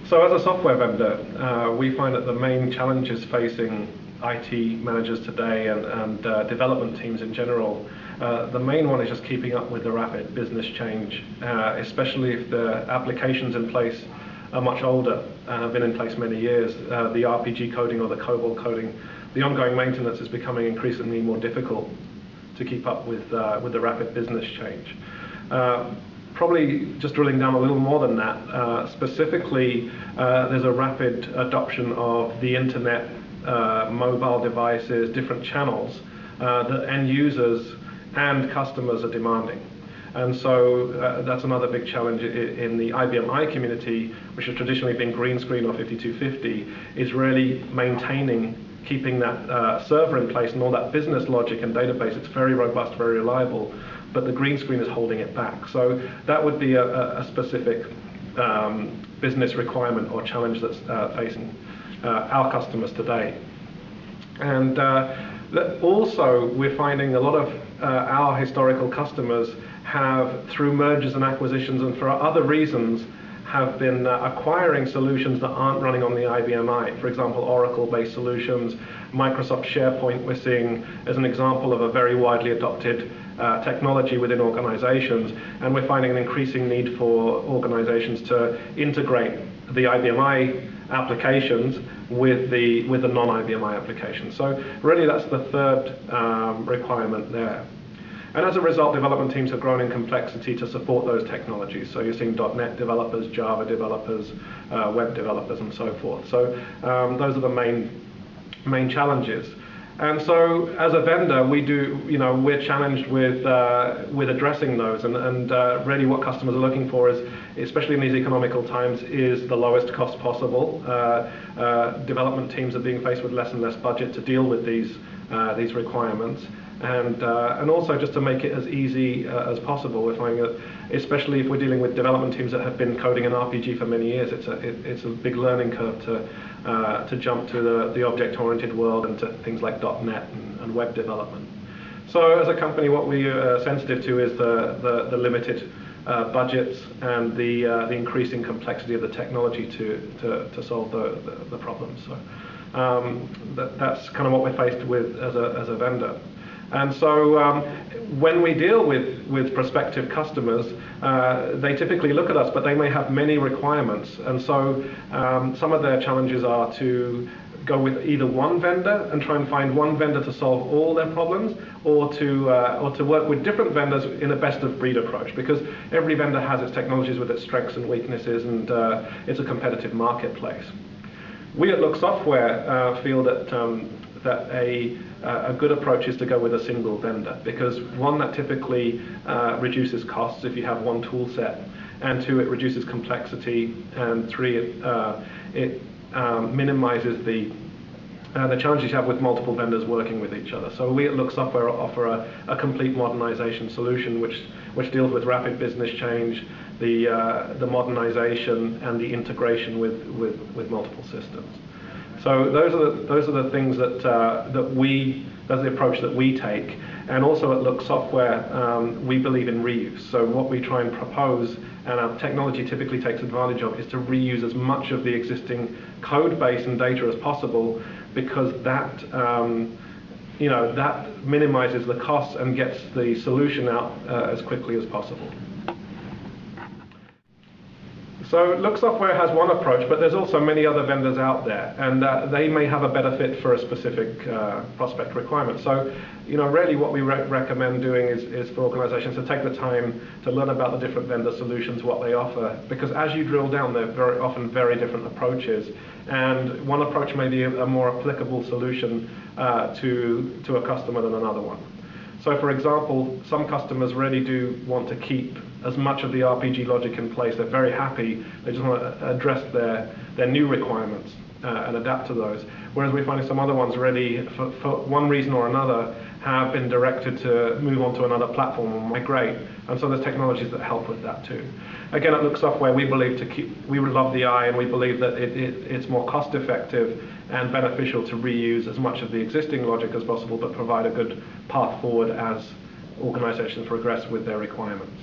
So as a software vendor, we find that the main challenges facing IT managers today and development teams in general, the main one is just keeping up with the rapid business change, especially if the applications in place are much older and have been in place many years. The RPG coding or the COBOL coding, the ongoing maintenance is becoming increasingly more difficult to keep up with the rapid business change. Probably just drilling down a little more than that, specifically there's a rapid adoption of the internet, mobile devices, different channels that end users and customers are demanding. And so that's another big challenge in the IBM I community, which has traditionally been green screen or 5250, is really maintaining, keeping that server in place and all that business logic and database. It's very robust, very reliable, but the green screen is holding it back. So that would be a specific business requirement or challenge that's facing our customers today. And also, we're finding a lot of our historical customers have, through mergers and acquisitions and for other reasons, have been acquiring solutions that aren't running on the IBM I. For example, Oracle-based solutions, Microsoft SharePoint we're seeing as an example of a very widely adopted technology within organizations, and we're finding an increasing need for organizations to integrate the IBM I applications with the non-IBM I applications. So really that's the third requirement there. And as a result, development teams have grown in complexity to support those technologies. So you're seeing .NET developers, Java developers, web developers, and so forth. So those are the main challenges. And so as a vendor, we're challenged with addressing those. And really what customers are looking for is, especially in these economical times, is the lowest cost possible. Development teams are being faced with less and less budget to deal with these requirements. And also just to make it as easy as possible. We're finding that, especially if we're dealing with development teams that have been coding an RPG for many years, it's a big learning curve to jump to the object-oriented world and to things like .NET and web development. So as a company, what we are sensitive to is the limited budgets and the increasing complexity of the technology to solve the problems. So that's kind of what we're faced with as a vendor. And so when we deal with prospective customers, they typically look at us, but they may have many requirements. And so some of their challenges are to go with either one vendor and try and find one vendor to solve all their problems, or to work with different vendors in a best-of-breed approach, because every vendor has its technologies with its strengths and weaknesses, and it's a competitive marketplace. We at looksoftware feel that a good approach is to go with a single vendor, because one, that typically reduces costs if you have one tool set, and two, it reduces complexity, and three, it minimizes the challenges you have with multiple vendors working with each other. So we at looksoftware offer a complete modernization solution which deals with rapid business change, the modernization, and the integration with multiple systems. So those are the things that's the approach that we take. And also at looksoftware, we believe in reuse. So what we try and propose, and our technology typically takes advantage of, is to reuse as much of the existing code base and data as possible, because that that minimizes the costs and gets the solution out as quickly as possible. So looksoftware has one approach, but there's also many other vendors out there, and they may have a better fit for a specific prospect requirement. So, really what we recommend doing is for organizations to take the time to learn about the different vendor solutions, what they offer, because as you drill down, they're very often very different approaches, and one approach may be a more applicable solution to a customer than another one. So for example, some customers really do want to keep as much of the RPG logic in place. They're very happy. They just want to address their new requirements and adapt to those. Whereas we find some other ones really, for one reason or another, have been directed to move on to another platform or migrate. And so there's technologies that help with that too. Again, at looksoftware, we love the I, and we believe that it's more cost effective and beneficial to reuse as much of the existing logic as possible, but provide a good path forward as organizations progress with their requirements.